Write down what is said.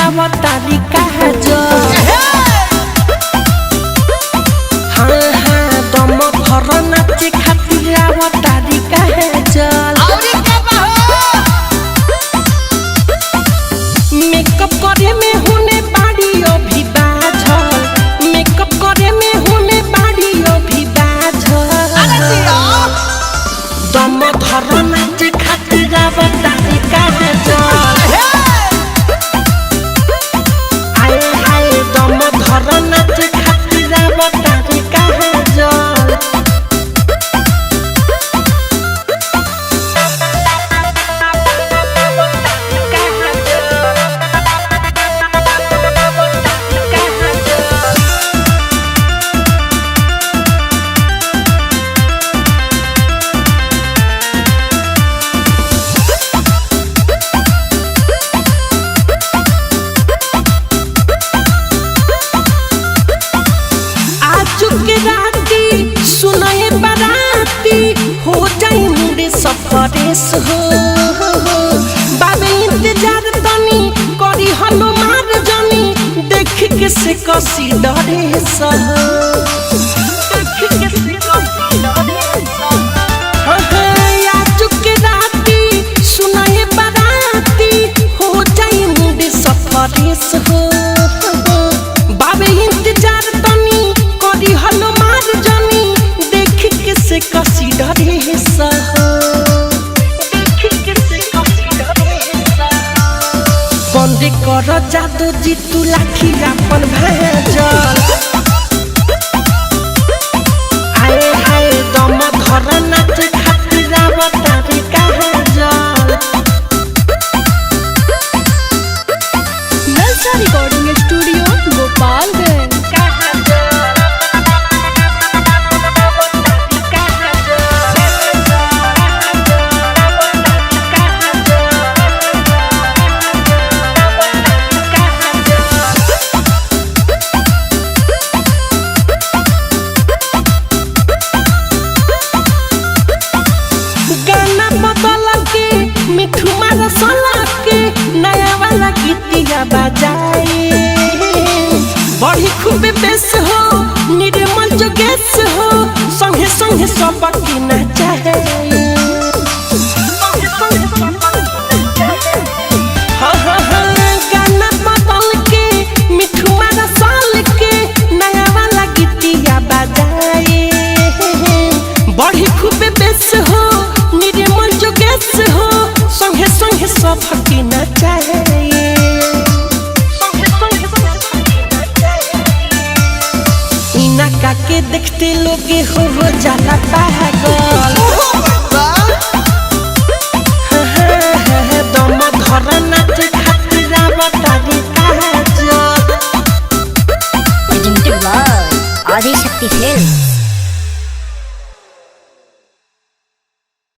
आवतारी कहा जो हाँ हाँ दम भर नाचे खातिर आवतारी कहा जल मेकअप करे में होने बाड़ी अभी बाझल मेकअप करे में होने बाड़ी अभी बाझल दम भर नाचे खातिर आवतारी कहा जल हो बाबे इंतजार तनी करी हलो मार जानी देख के से कसी डरे सह देख के से कसी डरे सह आज के राती सुनाए बाराती हो जाई मुंडे सफरेस हो बाबे इंतजार तनी करी हलो मार जानी देख के से कसी डरे सह बंदी कर जादू जी तू लाखी अपन भेजल आए हाय दम घर नाच खातिर आवतारी कहा जल नलसा रिकॉर्डिंग स्टूडियो गोपालगंज बजाए बड़ी खूब बेस हो निर्मल जो गैस हो संगे संगे सब की नचाए हाँ हाँ हाँ गाना बदल के मिठू मारा साल के नया वाला गीतिया बजाए बड़ी खूब बेस हो निर्मल जो गैस हो संगे संगे सब की नचाए के देखते लोगे हो जाला पागल